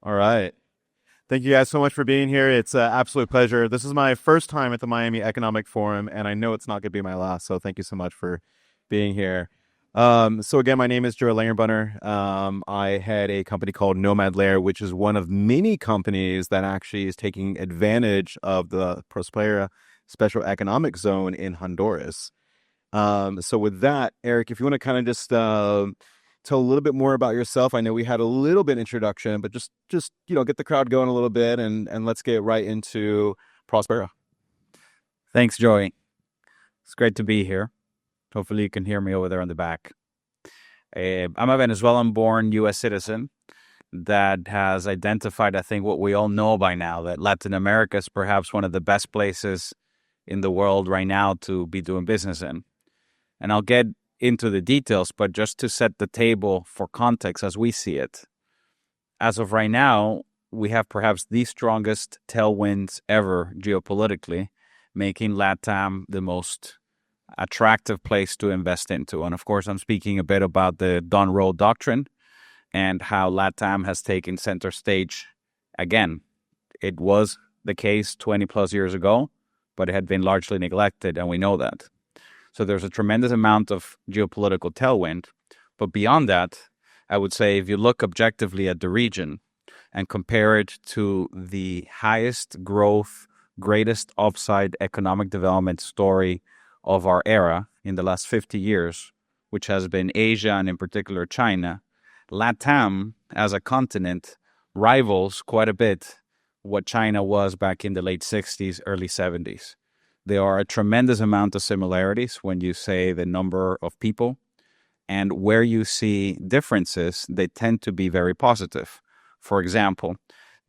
All right. Thank you guys so much for being here. It's an absolute pleasure. This is my first time at the Miami Economic Forum, and I know it's not going to be my last. So thank you so much for being here. So again, my name is Joey Langenbrunner. I had a company called Nomad Layer, which is one of many companies that actually is taking advantage of the Prospera special economic zone in Honduras. So with that, Eric, if you want to kind of just tell a little bit more about yourself. I know we had a little bit introduction, but just get the crowd going a little bit, and let's get right into Prospera. Thanks, Joey. It's great to be here. Hopefully you can hear me over there on the back. I'm a Venezuelan-born U.S. citizen that has identified, I think, what we all know by now, that Latin America is perhaps one of the best places in the world right now to be doing business in. And I'll get into the details, but just to set the table for context as we see it. As of right now, we have perhaps the strongest tailwinds ever geopolitically, making LATAM the most attractive place to invest into. And of course, I'm speaking a bit about the Don Rowe Doctrine and how LATAM has taken center stage again. It was the case 20 plus years ago, but it had been largely neglected, and we know that. So there's a tremendous amount of geopolitical tailwind. But beyond that, I would say if you look objectively at the region and compare it to the highest growth, greatest upside economic development story of our era in the last 50 years, which has been Asia and in particular China, LATAM as a continent rivals quite a bit what China was back in the late 60s, early 70s. There are a tremendous amount of similarities when you say the number of people, and where you see differences, they tend to be very positive. For example,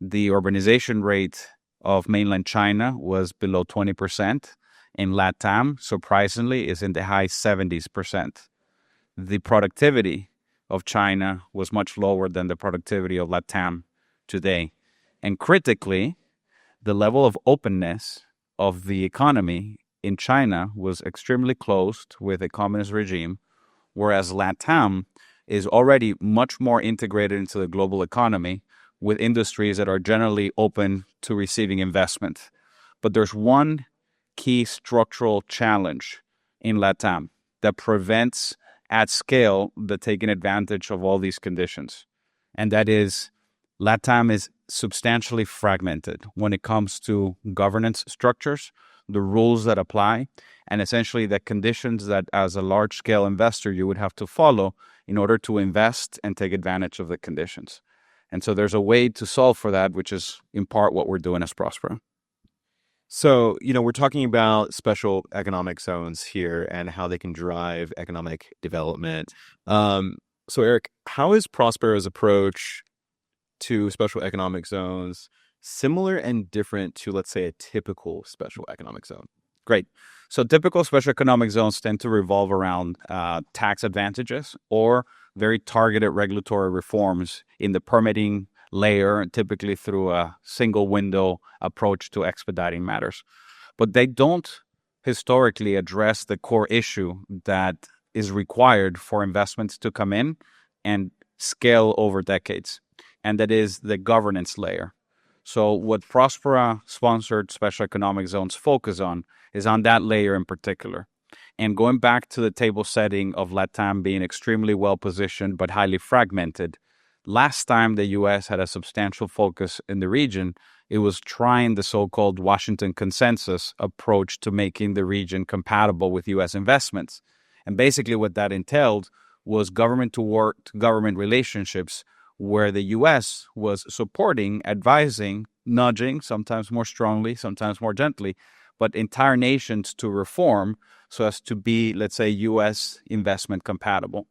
the urbanization rate of mainland China was below 20%. In LATAM, surprisingly, is in the high 70s%. The productivity of China was much lower than the productivity of LATAM today. And critically, the level of openness of the economy in China was extremely closed with a communist regime, whereas LATAM is already much more integrated into the global economy with industries that are generally open to receiving investment. But there's one key structural challenge in LATAM that prevents at scale the taking advantage of all these conditions. And that is LATAM is substantially fragmented when it comes to governance structures, the rules that apply, and essentially the conditions that as a large-scale investor you would have to follow in order to invest and take advantage of the conditions. And so there's a way to solve for that, which is in part what we're doing as Prospera. So, we're talking about special economic zones here and how they can drive economic development. So, Eric, how is Prospera's approach to special economic zones similar and different to, let's say, a typical special economic zone? Great. So typical special economic zones tend to revolve around tax advantages or very targeted regulatory reforms in the permitting layer, typically through a single window approach to expediting matters. But they don't historically address the core issue that is required for investments to come in and scale over decades, and that is the governance layer. So what Prospera-sponsored special economic zones focus on is on that layer in particular. And going back to the table setting of LATAM being extremely well-positioned but highly fragmented, last time the U.S. had a substantial focus in the region, it was trying the so-called Washington consensus approach to making the region compatible with U.S. investments. And basically what that entailed was government-to-government relationships where the U.S. was supporting, advising, nudging, sometimes more strongly, sometimes more gently, but entire nations to reform so as to be, let's say, U.S. investment compatible.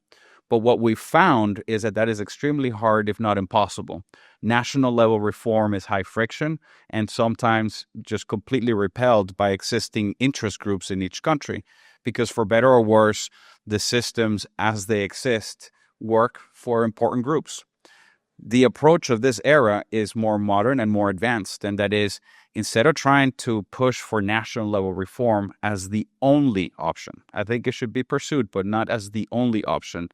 But what we found is that is extremely hard, if not impossible. National level reform is high friction and sometimes just completely repelled by existing interest groups in each country, because for better or worse, the systems as they exist work for important groups. The approach of this era is more modern and more advanced, and that is, instead of trying to push for national level reform as the only option, I think it should be pursued, but not as the only option.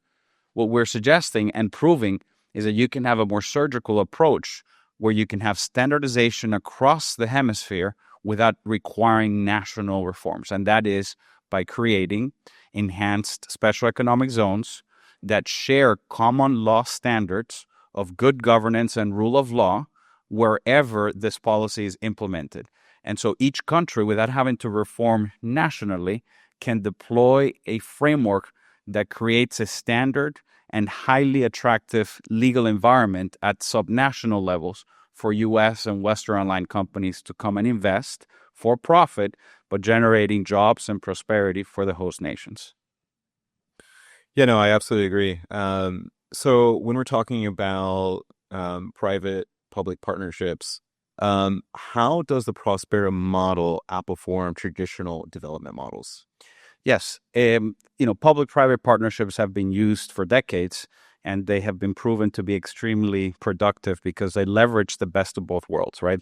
What we're suggesting and proving is that you can have a more surgical approach where you can have standardization across the hemisphere without requiring national reforms. And that is by creating enhanced special economic zones that share common law standards of good governance and rule of law wherever this policy is implemented. And so each country, without having to reform nationally, can deploy a framework that creates a standard and highly attractive legal environment at subnational levels for U.S. and Western online companies to come and invest for profit, but generating jobs and prosperity for the host nations. Yeah, no, I absolutely agree. So when we're talking about private-public partnerships, how does the Prospera model outperform traditional development models? Yes, public-private partnerships have been used for decades, and they have been proven to be extremely productive because they leverage the best of both worlds, right?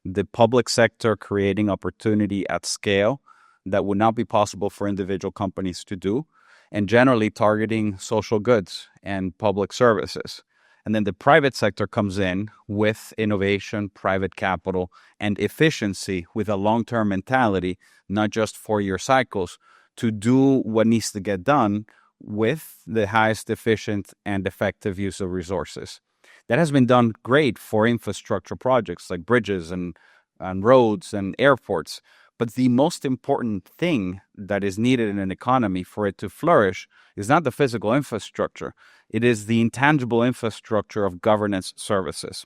The public sector creating opportunity at scale that would not be possible for individual companies to do, and generally targeting social goods and public services. And then the private sector comes in with innovation, private capital, and efficiency with a long-term mentality, not just four-year cycles, to do what needs to get done with the highest efficient and effective use of resources. That has been done great for infrastructure projects like bridges and roads and airports. But the most important thing that is needed in an economy for it to flourish is not the physical infrastructure. It is the intangible infrastructure of governance services.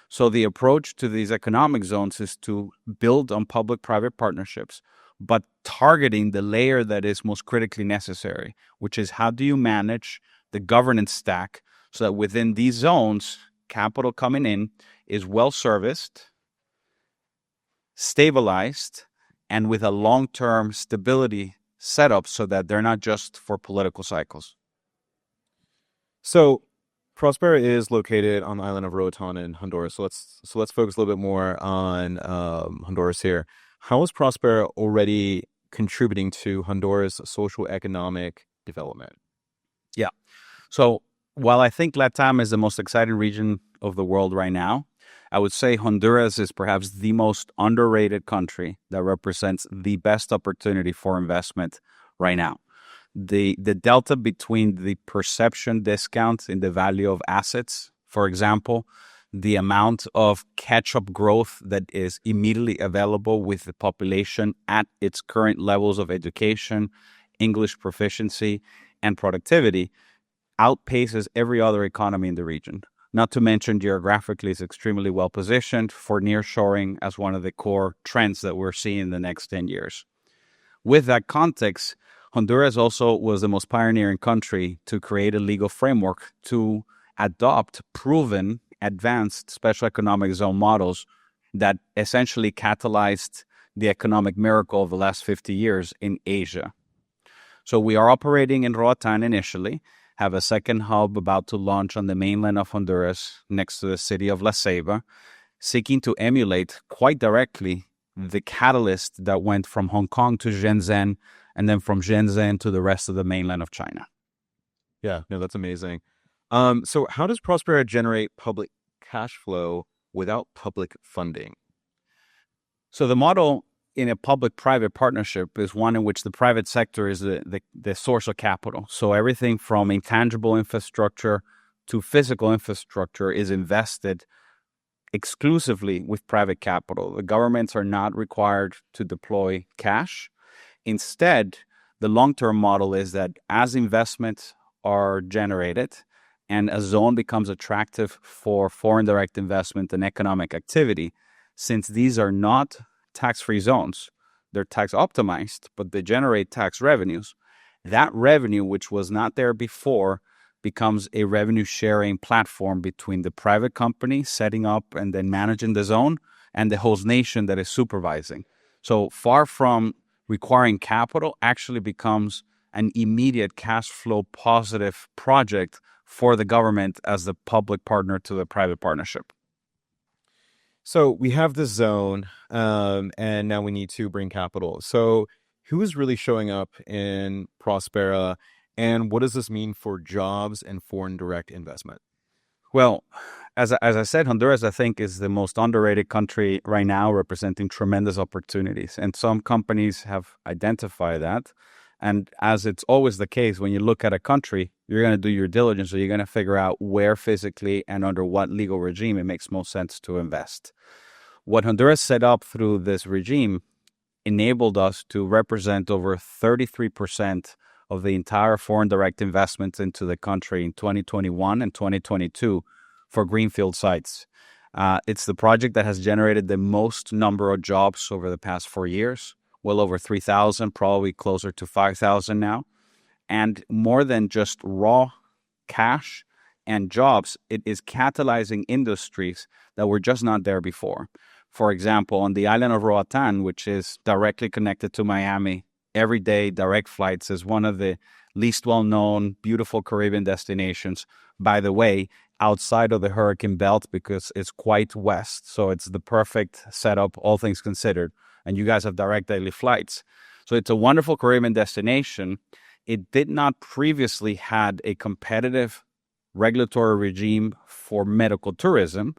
So the approach to these economic zones is to build on public-private partnerships, but targeting the layer that is most critically necessary, which is how do you manage the governance stack so that within these zones, capital coming in is well-serviced, stabilized, and with a long-term stability setup so that they're not just for political cycles. So Prospera is located on the island of Roatán in Honduras. So let's focus a little bit more on Honduras here. How is Prospera already contributing to Honduras' social economic development? Yeah. So while I think LATAM is the most exciting region of the world right now, I would say Honduras is perhaps the most underrated country that represents the best opportunity for investment right now. The delta between the perception discount in the value of assets, for example, the amount of catch-up growth that is immediately available with the population at its current levels of education, English proficiency, and productivity outpaces every other economy in the region. Not to mention geographically is extremely well positioned for nearshoring as one of the core trends that we're seeing in the next 10 years. With that context, Honduras also was the most pioneering country to create a legal framework to adopt proven advanced special economic zone models that essentially catalyzed the economic miracle of the last 50 years in Asia. So we are operating in Roatán initially, have a second hub about to launch on the mainland of Honduras next to the city of La Ceiba, seeking to emulate quite directly the catalyst that went from Hong Kong to Shenzhen and then from Shenzhen to the rest of the mainland of China. Yeah, no, that's amazing. So how does Prospera generate public cash flow without public funding? So the model in a public-private partnership is one in which the private sector is the source of capital. So everything from intangible infrastructure to physical infrastructure is invested exclusively with private capital. The governments are not required to deploy cash. Instead, the long-term model is that as investments are generated and a zone becomes attractive for foreign direct investment and economic activity, since these are not tax-free zones, they're tax optimized, but they generate tax revenues. That revenue, which was not there before, becomes a revenue sharing platform between the private company setting up and then managing the zone and the host nation that is supervising. So far from requiring capital, actually becomes an immediate cash flow positive project for the government as the public partner to the private partnership. So we have this zone, and now we need to bring capital. So who is really showing up in Prospera, and what does this mean for jobs and foreign direct investment? Well, as I said, Honduras, I think, is the most underrated country right now, representing tremendous opportunities. And some companies have identified that. And as it's always the case, when you look at a country, you're going to do your diligence. So you're going to figure out where physically and under what legal regime it makes most sense to invest. What Honduras set up through this regime enabled us to represent over 33% of the entire foreign direct investments into the country in 2021 and 2022 for greenfield sites. It's the project that has generated the most number of jobs over the past 4 years, well over 3,000, probably closer to 5,000 now. And more than just raw cash and jobs, it is catalyzing industries that were just not there before. For example, on the island of Roatán, which is directly connected to Miami, everyday direct flights is one of the least well-known, beautiful Caribbean destinations. By the way, outside of the hurricane belt, because it's quite west, so it's the perfect setup, all things considered. And you guys have direct daily flights. So it's a wonderful Caribbean destination. It did not previously had a competitive regulatory regime for medical tourism,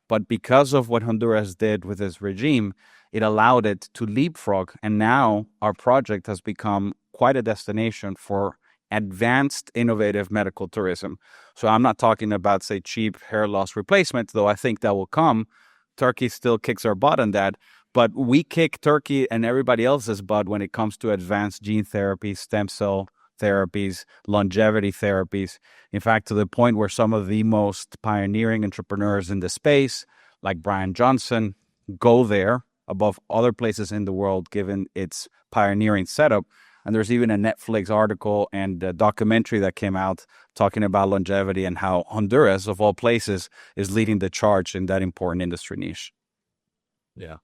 but because of what Honduras did with this regime, it allowed it to leapfrog. And now our project has become quite a destination for advanced, innovative medical tourism. So I'm not talking about, say, cheap hair loss replacement, though I think that will come. Turkey still kicks our butt on that. But we kick Turkey and everybody else's butt when it comes to advanced gene therapy, stem cell therapies, longevity therapies. In fact, to the point where some of the most pioneering entrepreneurs in the space, like Brian Johnson, go there above other places in the world, given its pioneering setup. And there's even a Netflix article and a documentary that came out talking about longevity and how Honduras, of all places, is leading the charge in that important industry niche. Yeah.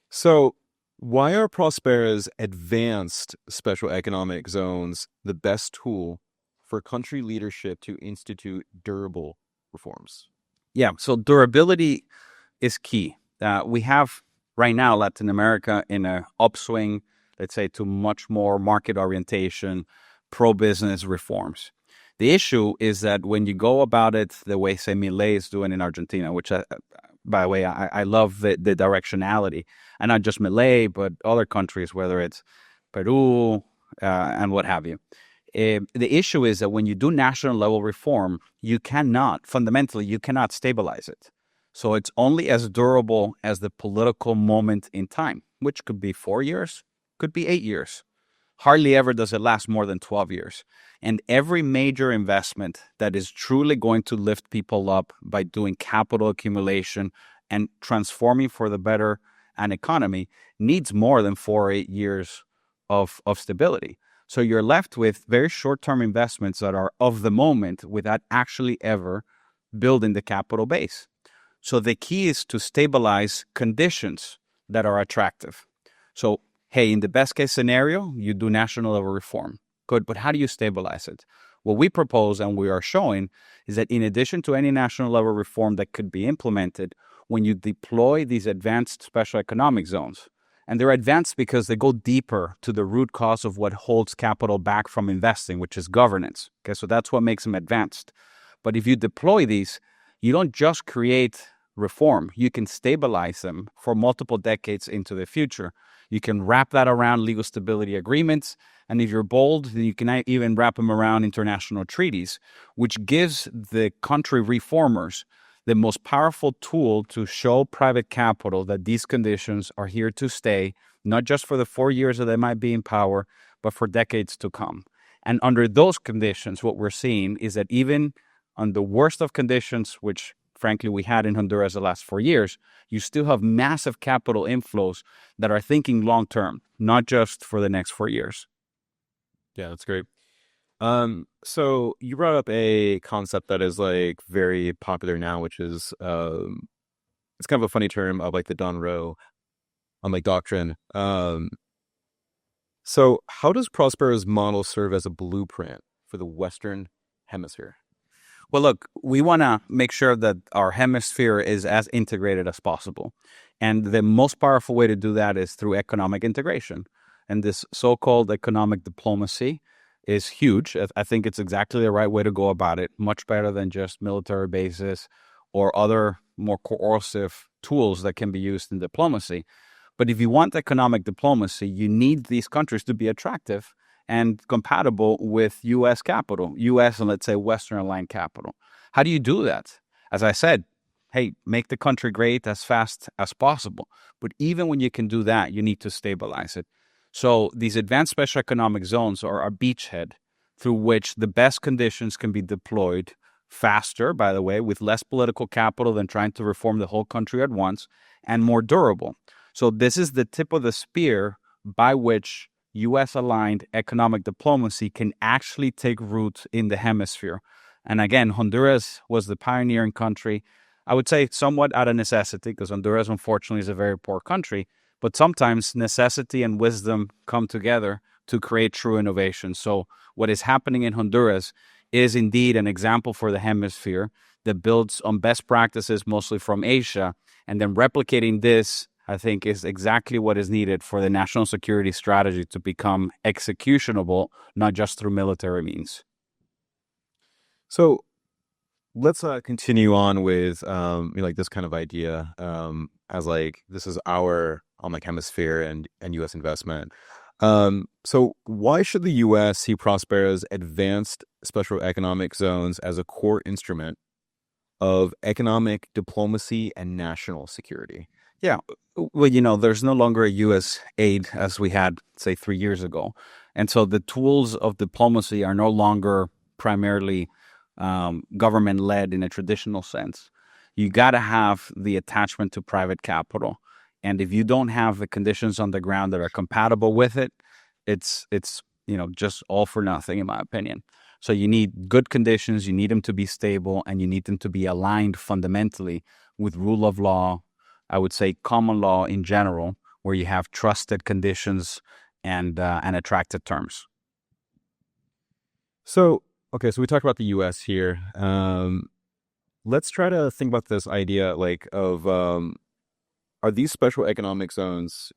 So why are Prospera's advanced special economic zones the best tool for country leadership to institute durable reforms? Yeah, so durability is key. We have right now Latin America in an upswing, let's say, to much more market orientation, pro-business reforms. The issue is that when you go about it the way, say, Milei is doing in Argentina, which, by the way, I love the directionality, and not just Milei, but other countries, whether it's Peru and what have you. The issue is that when you do national level reform, fundamentally, you cannot stabilize it. So it's only as durable as the political moment in time, which could be 4 years, could be 8 years. Hardly ever does it last more than 12 years. And every major investment that is truly going to lift people up by doing capital accumulation and transforming for the better an economy needs more than 4 or 8 years of stability. So you're left with very short-term investments that are of the moment without actually ever building the capital base. So the key is to stabilize conditions that are attractive. So, hey, in the best case scenario, you do national level reform. Good, but how do you stabilize it? What we propose and we are showing is that in addition to any national level reform that could be implemented, when you deploy these advanced special economic zones, and they're advanced because they go deeper to the root cause of what holds capital back from investing, which is governance. Okay, so that's what makes them advanced. But if you deploy these, you don't just create reform. You can stabilize them for multiple decades into the future. You can wrap that around legal stability agreements. And if you're bold, then you can even wrap them around international treaties, which gives the country reformers the most powerful tool to show private capital that these conditions are here to stay, not just for the 4 years that they might be in power, but for decades to come. And under those conditions, what we're seeing is that even on the worst of conditions, which frankly we had in Honduras the last 4 years, you still have massive capital inflows that are thinking long-term, not just for the next 4 years. Yeah, that's great. So you brought up a concept that is like very popular now, which is it's kind of a funny term of like the Don Rowe like doctrine. So how does Prospera's model serve as a blueprint for the Western Hemisphere? Well, look, we want to make sure that our hemisphere is as integrated as possible. And the most powerful way to do that is through economic integration. And this so-called economic diplomacy is huge. I think it's exactly the right way to go about it, much better than just military bases or other more coercive tools that can be used in diplomacy. But if you want economic diplomacy, you need these countries to be attractive and compatible with U.S. capital, U.S. and let's say Western aligned capital. How do you do that? As I said, hey, make the country great as fast as possible. But even when you can do that, you need to stabilize it. So these advanced special economic zones are a beachhead through which the best conditions can be deployed faster, by the way, with less political capital than trying to reform the whole country at once, and more durable. So this is the tip of the spear by which U.S.-aligned economic diplomacy can actually take root in the hemisphere. And again, Honduras was the pioneering country. I would say somewhat out of necessity, because Honduras, unfortunately, is a very poor country. But sometimes necessity and wisdom come together to create true innovation. So what is happening in Honduras is indeed an example for the hemisphere that builds on best practices, mostly from Asia. And then replicating this, I think, is exactly what is needed for the national security strategy to become executionable, not just through military means. So let's continue on with like this kind of idea as like this is our like hemisphere and U.S. investment. So why should the U.S. see Prospera's advanced special economic zones as a core instrument of economic diplomacy and national security? Yeah, well, there's no longer a U.S. aid as we had, say, 3 years ago. And so the tools of diplomacy are no longer primarily government-led in a traditional sense. You got to have the attachment to private capital. And if you don't have the conditions on the ground that are compatible with it, it's just all for nothing, in my opinion. So you need good conditions, you need them to be stable, and you need them to be aligned fundamentally with rule of law, I would say common law in general, where you have trusted conditions and attractive terms. So, okay, so we talked about the U.S. here. Let's try to think about this idea like of are these special economic zones,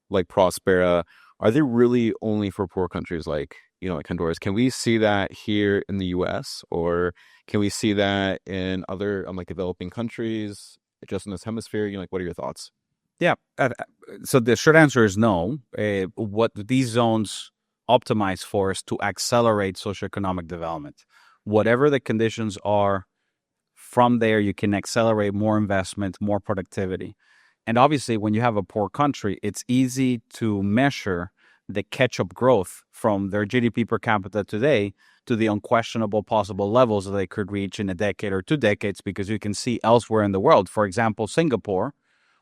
like Prospera, are they really only for poor countries like Honduras? Can we see that here in the U.S. or can we see that in other like developing countries, just in this hemisphere? Like, what are your thoughts? Yeah. So the short answer is no. What these zones optimize for is to accelerate socioeconomic development. Whatever the conditions are, from there you can accelerate more investment, more productivity. And obviously, when you have a poor country, it's easy to measure the catch-up growth from their GDP per capita today to the unquestionable possible levels that they could reach in a decade or 2 decades, because you can see elsewhere in the world. For example, Singapore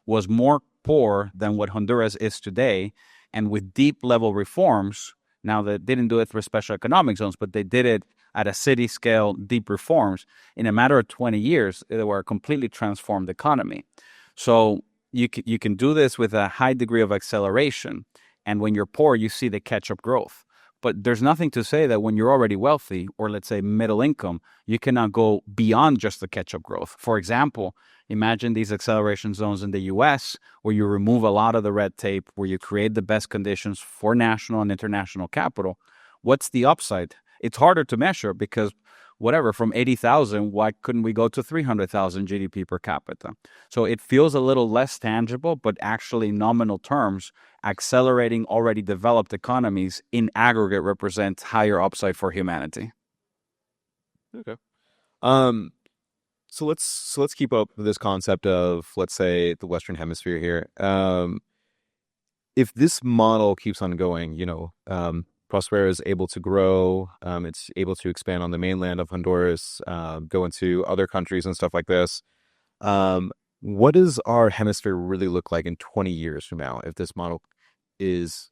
was more poor than what Honduras is today, and with deep level reforms, now they didn't do it through special economic zones, but they did it at a city scale, deep reforms. In a matter of 20 years, they were a completely transformed economy. So you can do this with a high degree of acceleration. And when you're poor, you see the catch-up growth. But there's nothing to say that when you're already wealthy, or let's say middle income, you cannot go beyond just the catch-up growth. For example, imagine these acceleration zones in the U.S. where you remove a lot of the red tape, where you create the best conditions for national and international capital. What's the upside? It's harder to measure because from 80,000, why couldn't we go to 300,000 GDP per capita? So it feels a little less tangible, but actually in nominal terms, accelerating already developed economies in aggregate represents higher upside for humanity. Okay. So let's keep up with this concept of, let's say, the Western Hemisphere here. If this model keeps on going, Prospera is able to grow. It's able to expand on the mainland of Honduras, go into other countries and stuff like this. What does our hemisphere really look like in 20 years from now if this model is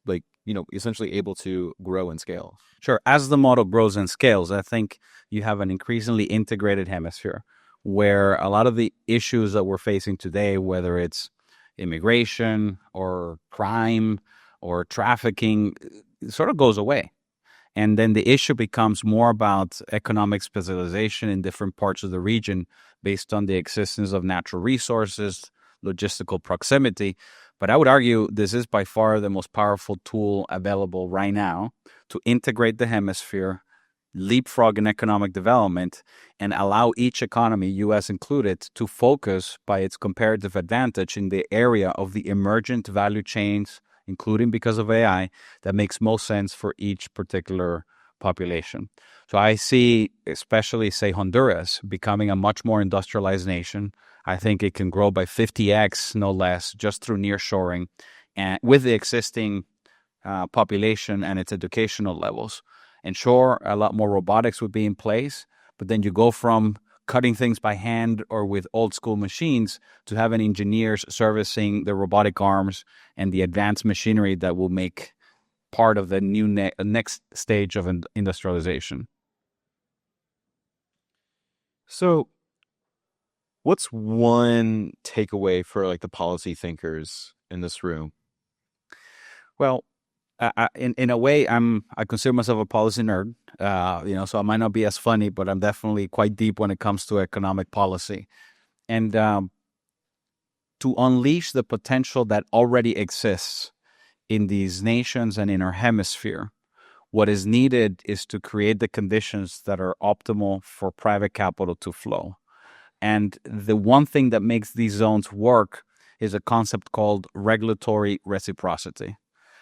essentially able to grow and scale? Sure. As the model grows and scales, I think you have an increasingly integrated hemisphere where a lot of the issues that we're facing today, whether it's immigration or crime or trafficking, sort of goes away. And then the issue becomes more about economic specialization in different parts of the region based on the existence of natural resources, logistical proximity. But I would argue this is by far the most powerful tool available right now to integrate the hemisphere, leapfrog in economic development and allow each economy, U.S. included, to focus by its comparative advantage in the area of the emergent value chains, including because of AI, that makes most sense for each particular population. So I see, especially, say, Honduras becoming a much more industrialized nation. I think it can grow by 50x, no less, just through nearshoring and with the existing population and its educational levels. And sure, a lot more robotics would be in place, but then you go from cutting things by hand or with old school machines to having engineers servicing the robotic arms and the advanced machinery that will make part of the new next stage of industrialization. So, what's one takeaway for like the policy thinkers in this room? Well, in a way, I consider myself a policy nerd. So I might not be as funny, but I'm definitely quite deep when it comes to economic policy, and to unleash the potential that already exists in these nations and in our hemisphere. What is needed is to create the conditions that are optimal for private capital to flow. And the one thing that makes these zones work is a concept called regulatory reciprocity.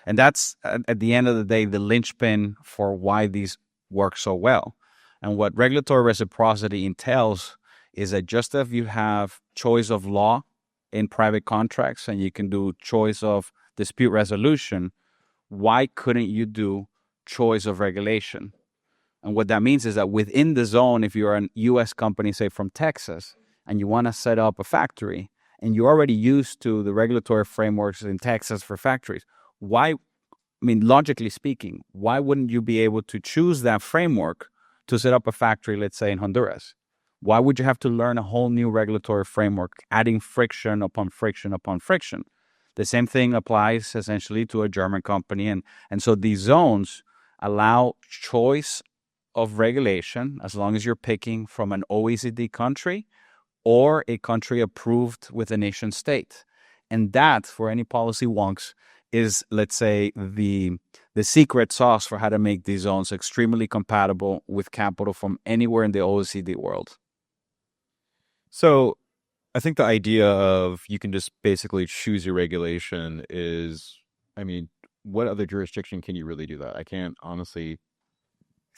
And that's, at the end of the day, the linchpin for why these work so well. And what regulatory reciprocity entails is that just as you have choice of law in private contracts and you can do choice of dispute resolution, why couldn't you do choice of regulation? And what that means is that within the zone, if you're a U.S. company, say from Texas, and you want to set up a factory, and you're already used to the regulatory frameworks in Texas for factories, logically speaking, why wouldn't you be able to choose that framework to set up a factory, let's say in Honduras? Why would you have to learn a whole new regulatory framework, adding friction upon friction upon friction? The same thing applies essentially to a German company. And so these zones allow choice of regulation as long as you're picking from an OECD country or a country approved with a nation state. And that, for any policy wonks, is, let's say, the secret sauce for how to make these zones extremely compatible with capital from anywhere in the OECD world. So I think the idea of you can just basically choose your regulation is, what other jurisdiction can you really do that? I can't honestly.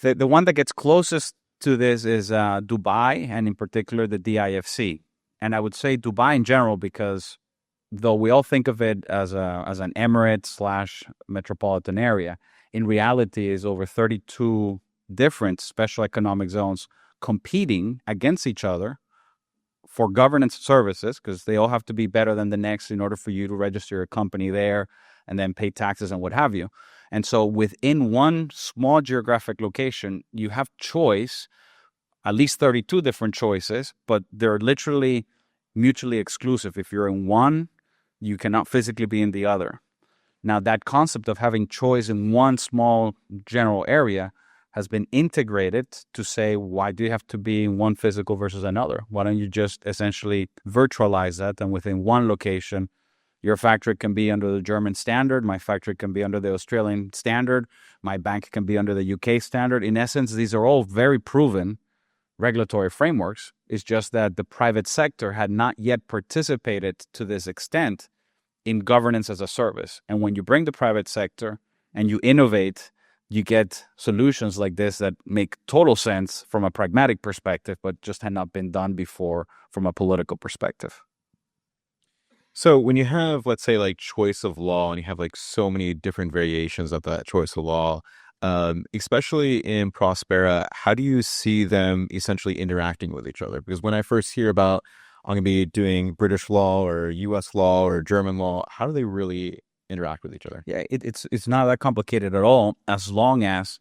The one that gets closest to this is Dubai, and in particular the DIFC. And I would say Dubai in general because though we all think of it as an emirate / metropolitan area, in reality is over 32 different special economic zones competing against each other for governance services, because they all have to be better than the next in order for you to register a company there and then pay taxes and what have you. And so within one small geographic location, you have choice, at least 32 different choices, but they're literally mutually exclusive. If you're in one, you cannot physically be in the other. Now, that concept of having choice in one small general area has been integrated to say, why do you have to be in one physical versus another? Why don't you just essentially virtualize that? And within one location, your factory can be under the German standard. My factory can be under the Australian standard. My bank can be under the UK standard. In essence, these are all very proven regulatory frameworks. It's just that the private sector had not yet participated to this extent in governance as a service. And when you bring the private sector and you innovate, you get solutions like this that make total sense from a pragmatic perspective, but just had not been done before from a political perspective. So when you have, let's say, like choice of law, and you have like so many different variations of that choice of law, especially in Prospera, how do you see them essentially interacting with each other? Because when I first hear about, I'm going to be doing British law or US law or German law, how do they really interact with each other? Yeah, it's not that complicated at all, as long as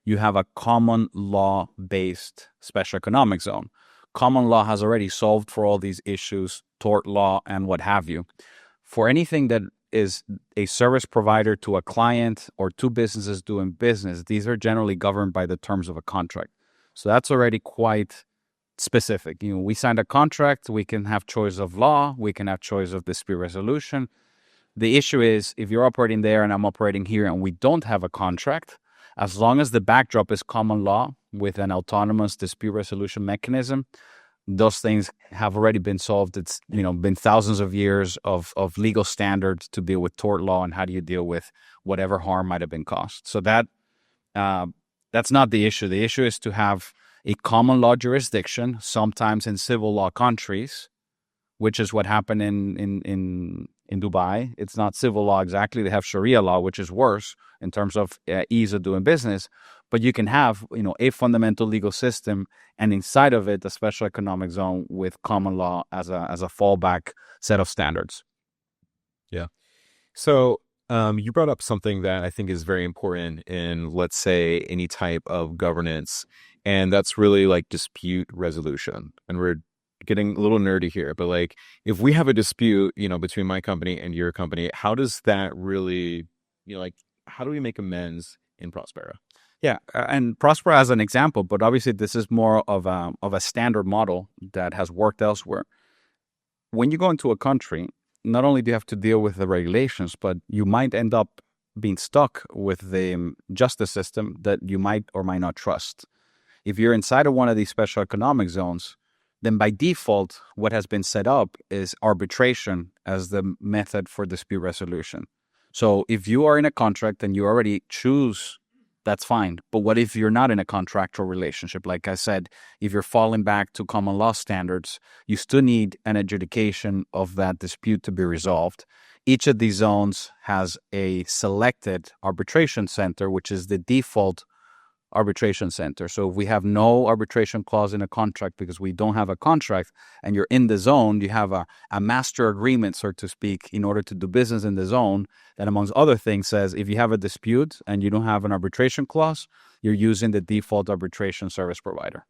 you have a common law-based special economic zone. Common law has already solved for all these issues, tort law and what have you. For anything that is a service provider to a client or two businesses doing business, these are generally governed by the terms of a contract. So that's already quite specific. We signed a contract, we can have choice of law, we can have choice of dispute resolution. The issue is if you're operating there and I'm operating here and we don't have a contract, As long as the backdrop is common law with an autonomous dispute resolution mechanism, those things have already been solved. It's been thousands of years of legal standards to deal with tort law and how do you deal with whatever harm might have been caused. So that's not the issue. The issue is to have a common law jurisdiction, sometimes in civil law countries, which is what happened in Dubai. It's not civil law exactly. They have Sharia law, which is worse in terms of ease of doing business. But you can have, a fundamental legal system, and inside of it, a special economic zone with common law as a fallback set of standards. Yeah. So you brought up something that I think is very important in, let's say, any type of governance, and that's really like dispute resolution. And we're getting a little nerdy here, but like if we have a dispute, between my company and your company, how does that really, like how do we make amends in Prospera? Yeah, and Prospera as an example, but obviously this is more of a standard model that has worked elsewhere. When you go into a country, not only do you have to deal with the regulations, but you might end up being stuck with the justice system that you might or might not trust. If you're inside of one of these special economic zones, then by default, what has been set up is arbitration as the method for dispute resolution. So if you are in a contract and you already choose, that's fine. But what if you're not in a contractual relationship? Like I said, if you're falling back to common law standards, you still need an adjudication of that dispute to be resolved. Each of these zones has a selected arbitration center, which is the default arbitration center. So if we have no arbitration clause in a contract because we don't have a contract and you're in the zone, you have a master agreement, so to speak, in order to do business in the zone that, amongst other things, says if you have a dispute and you don't have an arbitration clause, you're using the default arbitration service provider.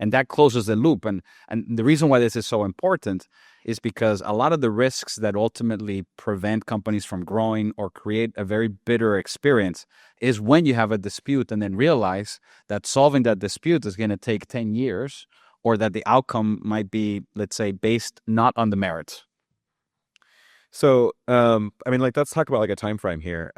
And that closes the loop. And the reason why this is so important is because a lot of the risks that ultimately prevent companies from growing or create a very bitter experience is when you have a dispute and then realize that solving that dispute is going to take 10 years or that the outcome might be, let's say, based not on the merits. So, let's talk about like a time frame here.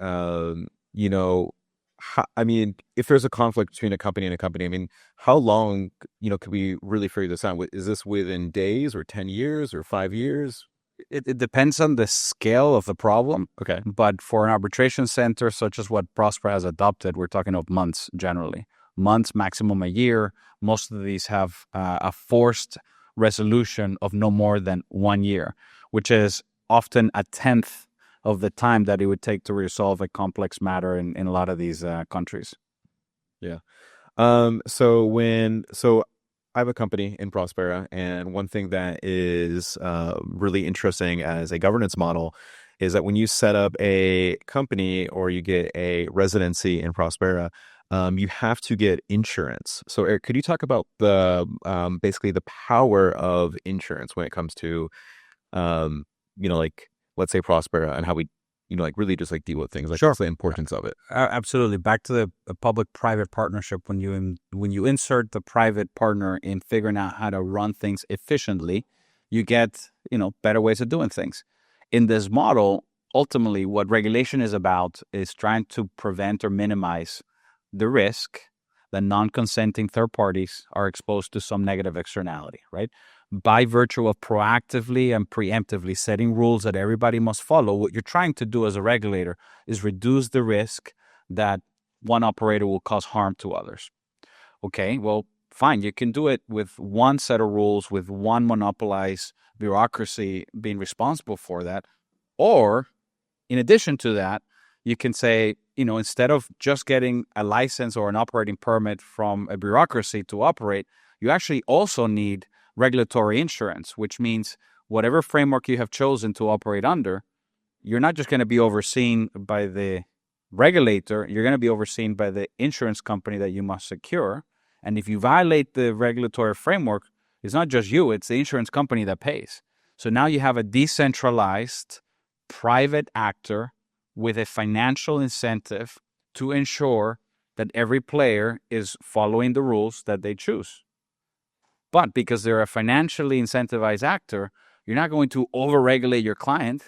If there's a conflict between a company and a company, how long, could we really figure this out? Is this within days or 10 years or 5 years? It depends on the scale of the problem. Okay. But for an arbitration center, such as what Prospera has adopted, we're talking of months generally. Months, maximum a year. Most of these have a forced resolution of no more than 1 year, which is often a tenth of the time that it would take to resolve a complex matter in a lot of these countries. Yeah. So I have a company in Prospera, and one thing that is really interesting as a governance model is that when you set up a company or you get a residency in Prospera, you have to get insurance. So Erick, could you talk about the basically the power of insurance when it comes to let's say Prospera and how we really just like deal with things, like Sure. what's the importance of it? Absolutely. Back to the public-private partnership, when you insert the private partner in figuring out how to run things efficiently, you get better ways of doing things. In this model, ultimately, what regulation is about is trying to prevent or minimize the risk that non-consenting third parties are exposed to some negative externality, right? By virtue of proactively and preemptively setting rules that everybody must follow, what you're trying to do as a regulator is reduce the risk that one operator will cause harm to others. Okay, well, fine. You can do it with one set of rules, with one monopolized bureaucracy being responsible for that. Or, in addition to that, you can say, instead of just getting a license or an operating permit from a bureaucracy to operate, you actually also need regulatory insurance, which means whatever framework you have chosen to operate under, you're not just going to be overseen by the regulator, you're going to be overseen by the insurance company that you must secure. And if you violate the regulatory framework, it's not just you, it's the insurance company that pays. So now you have a decentralized private actor with a financial incentive to ensure that every player is following the rules that they choose. But because they're a financially incentivized actor, you're not going to overregulate your client,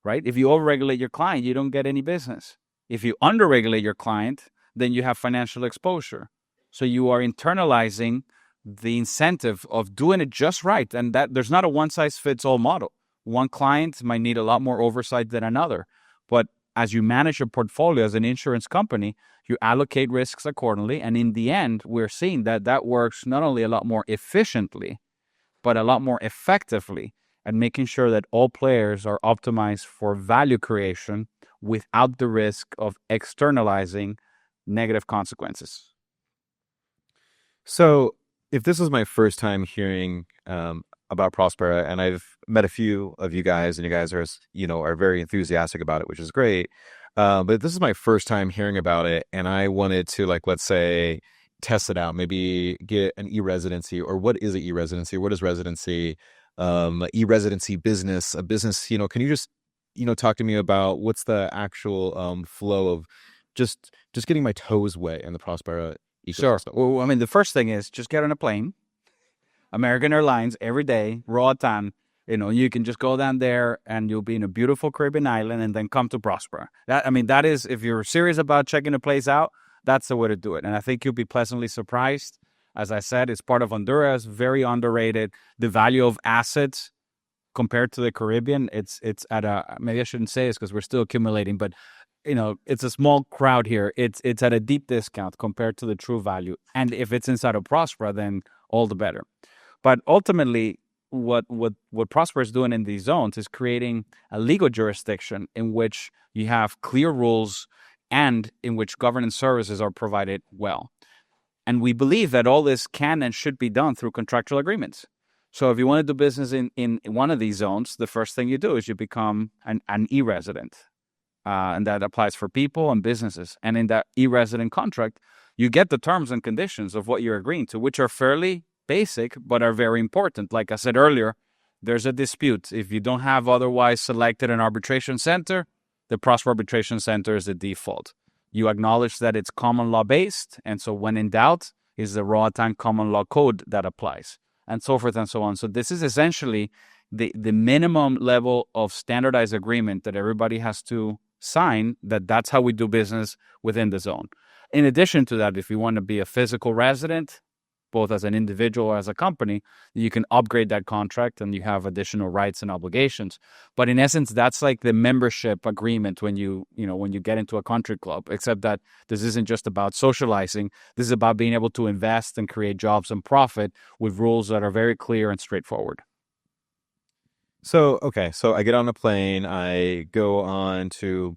right? If you overregulate your client, you don't get any business. If you underregulate your client, then you have financial exposure. So you are internalizing the incentive of doing it just right. And that there's not a one-size-fits-all model. One client might need a lot more oversight than another. But as you manage your portfolio as an insurance company, you allocate risks accordingly. And in the end, we're seeing that that works not only a lot more efficiently, but a lot more effectively at making sure that all players are optimized for value creation without the risk of externalizing negative consequences. So, if this is my first time hearing about Prospera, and I've met a few of you guys, and you guys are, are very enthusiastic about it, which is great. But this is my first time hearing about it, and I wanted to, like, let's say, test it out, maybe get an e-residency, or what is an e-residency? What is residency? E-residency business, a business, can you just, talk to me about what's the actual flow of just getting my toes wet in the Prospera ecosystem? Sure. Well, I mean, the first thing is just get on a plane. American Airlines every day, Roatán. You can just go down there and you'll be in a beautiful Caribbean island and then come to Prospera. That is, if you're serious about checking a place out, that's the way to do it. And I think you'll be pleasantly surprised. As I said, it's part of Honduras, very underrated. The value of assets compared to the Caribbean, it's at a, maybe I shouldn't say this because we're still accumulating, but it's a small crowd here. It's at a deep discount compared to the true value. And if it's inside of Prospera, then all the better. But ultimately, what Prospera is doing in these zones is creating a legal jurisdiction in which you have clear rules and in which governance services are provided well. And we believe that all this can and should be done through contractual agreements. So if you want to do business in one of these zones, the first thing you do is you become an e-resident. And that applies for people and businesses. And in that e-resident contract, you get the terms and conditions of what you're agreeing to, which are fairly basic, but are very important. Like I said earlier, there's a dispute. If you don't have otherwise selected an arbitration center, the Prospera Arbitration Center is the default. You acknowledge that it's common law based, and so when in doubt, is the Roatán common law code that applies, and so forth and so on. So this is essentially the minimum level of standardized agreement that everybody has to sign, that's how we do business within the zone. In addition to that, if you want to be a physical resident, both as an individual or as a company, you can upgrade that contract and you have additional rights and obligations. But in essence, that's like the membership agreement when you get into a country club, except that this isn't just about socializing. This is about being able to invest and create jobs and profit with rules that are very clear and straightforward. So, okay, so I get on a plane, I go on to,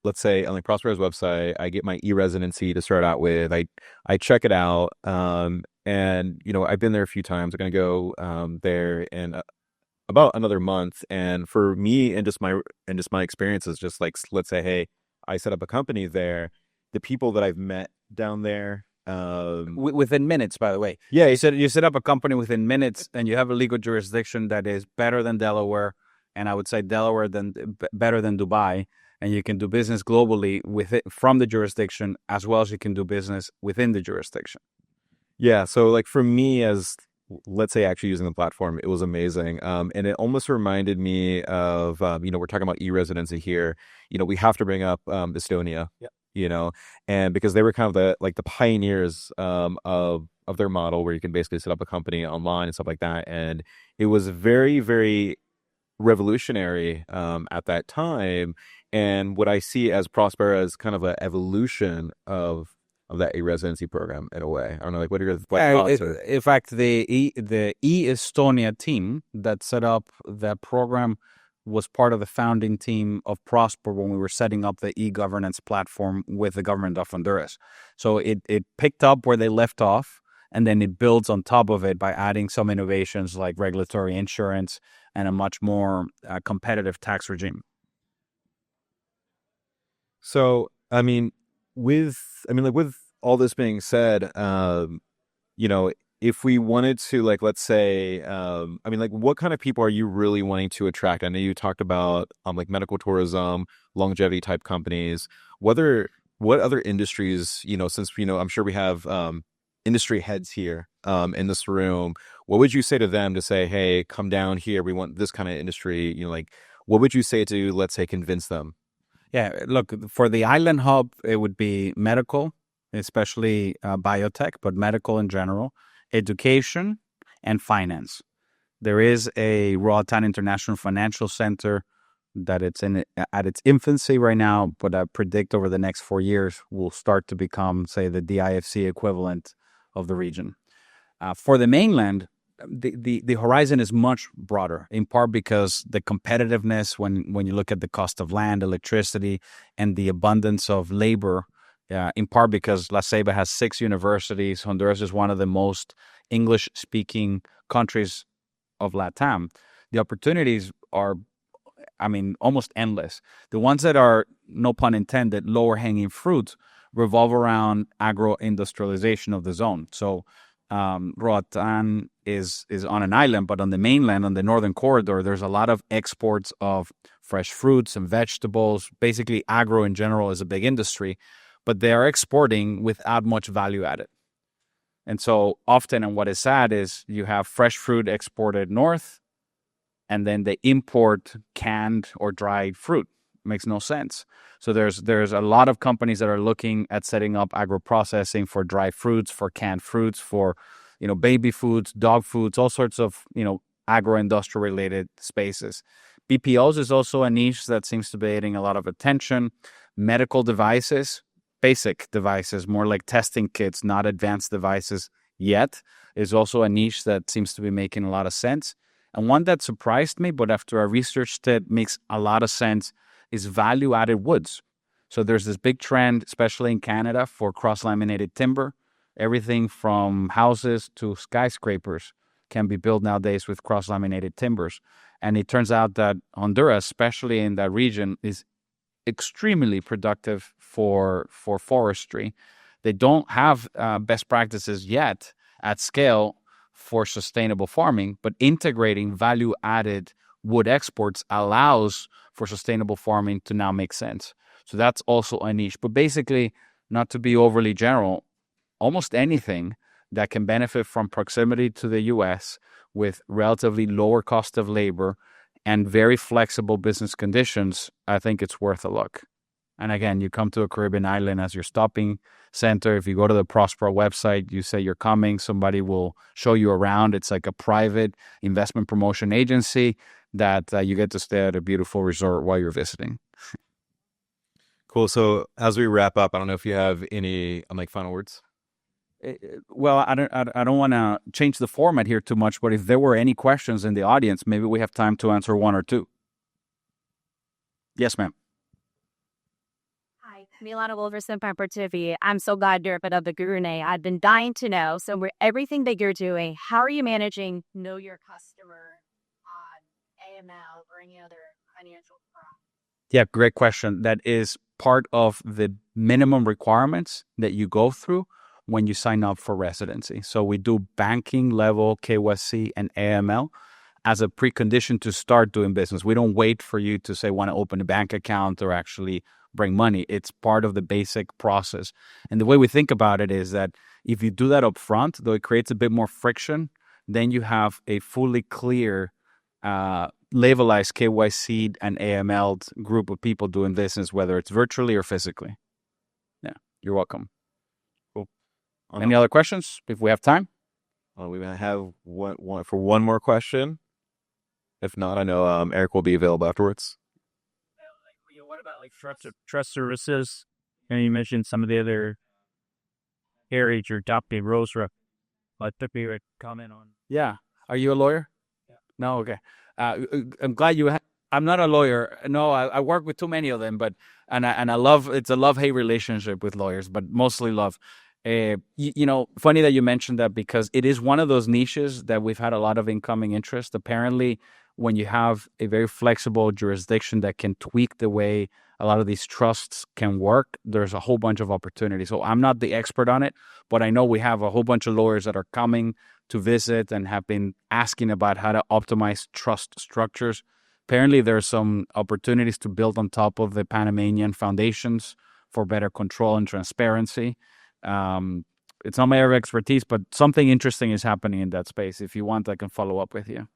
let's say, on like Prospera's website, I get my e-residency to start out with. I check it out, and I've been there a few times. I'm gonna go there in about another month. And for me, and just my experiences, just like, let's say, hey, I set up a company there. The people that I've met down there, within minutes, by the way. Yeah, you set up a company within minutes, and you have a legal jurisdiction that is better than Delaware, and I would say Delaware better than Dubai. And you can do business globally with it from the jurisdiction, as well as you can do business within the jurisdiction. Yeah. So like for me, as let's say actually using the platform, it was amazing. And it almost reminded me of, we're talking about e-residency here. We have to bring up Estonia. Yeah. And because they were kind of the pioneers of their model, where you can basically set up a company online and stuff like that. And it was very, very revolutionary at that time. And what I see as Prospera is kind of an evolution of that e-residency program in a way. I don't know, like, what are your thoughts? In fact, the Estonia team that set up that program was part of the founding team of Prospera when we were setting up the e-governance platform with the government of Honduras. So it picked up where they left off, and then it builds on top of it by adding some innovations like regulatory insurance and a much more competitive tax regime. So, with all this being said, if we wanted to, like, let's say, what kind of people are you really wanting to attract? I know you talked about like medical tourism, longevity type companies. What other industries, since I'm sure we have industry heads here in this room, what would you say to them to say, hey, come down here, we want this kind of industry? What would you say to, let's say, convince them? Yeah, look, for the island hub, it would be medical, especially biotech, but medical in general, education, and finance. There is a Roatán International Financial Center that it's at its infancy right now, but I predict over the next 4 years will start to become, say, the DIFC equivalent of the region. For the mainland, the horizon is much broader, in part because the competitiveness when you look at the cost of land, electricity, and the abundance of labor, in part because La Ceiba has 6 universities. Honduras is one of the most English-speaking countries of LATAM. The opportunities are, almost endless. The ones that are, no pun intended, lower-hanging fruits revolve around agro-industrialization of the zone. So Roatán is on an island, but on the mainland, on the northern corridor, there's a lot of exports of fresh fruits and vegetables. Basically, agro in general is a big industry, but they are exporting without much value added. And so often, and what is sad is you have fresh fruit exported north, and then they import canned or dried fruit. Makes no sense. So there's a lot of companies that are looking at setting up agro-processing for dry fruits, for canned fruits, for baby foods, dog foods, all sorts of agro-industrial related spaces. BPOs is also a niche that seems to be getting a lot of attention. Medical devices, basic devices, more like testing kits, not advanced devices yet, is also a niche that seems to be making a lot of sense. And one that surprised me, but after I researched it, makes a lot of sense, is value-added woods. So there's this big trend, especially in Canada, for cross-laminated timber. Everything from houses to skyscrapers can be built nowadays with cross-laminated timbers. And it turns out that Honduras, especially in that region, is extremely productive for forestry. They don't have best practices yet at scale for sustainable farming, but integrating value-added wood exports allows for sustainable farming to now make sense. So that's also a niche. But basically, not to be overly general, almost anything that can benefit from proximity to the U.S. with relatively lower cost of labor and very flexible business conditions, I think it's worth a look. And again, you come to a Caribbean island as your stopping center. If you go to the Prospera website, you say you're coming, somebody will show you around. It's like a private investment promotion agency that you get to stay at a beautiful resort while you're visiting. Cool. So as we wrap up, I don't know if you have any final words. Well, I don't want to change the format here too much, but if there were any questions in the audience, maybe we have time to answer one or two. Yes, ma'am. Hi, Milana Wolverson from TV. I'm so glad you're a bit of the guru. I've been dying to know. So, everything that you're doing, how are you managing know your customer on AML or any other financial product? Yeah, great question. That is part of the minimum requirements that you go through when you sign up for residency. So we do banking level KYC and AML as a precondition to start doing business. We don't wait for you to say want to open a bank account or actually bring money. It's part of the basic process. And the way we think about it is that if you do that up front, though it creates a bit more friction, then you have a fully clear levelized KYC and AML group of people doing business, whether it's virtually or physically. Yeah, you're welcome. Cool. Any other questions if we have time? We might have one more question. If not, I know Erick will be available afterwards. What about trust services? And you mentioned some of the other areas you're adopting ROSRA. What if you would comment on? Yeah. Are you a lawyer? Yeah. No. Okay. I'm glad you. I'm not a lawyer. No, I work with too many of them, but I love. It's a love-hate relationship with lawyers, but mostly love. Funny that you mentioned that because it is one of those niches that we've had a lot of incoming interest. Apparently, when you have a very flexible jurisdiction that can tweak the way a lot of these trusts can work, there's a whole bunch of opportunities. So I'm not the expert on it, but I know we have a whole bunch of lawyers that are coming to visit and have been asking about how to optimize trust structures. Apparently, there are some opportunities to build on top of the Panamanian foundations for better control and transparency. It's not my area of expertise, but something interesting is happening in that space. If you want, I can follow up with you.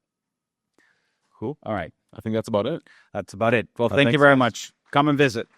Cool. All right. I think that's about it. That's about it. Well, thank you very much. Come and visit.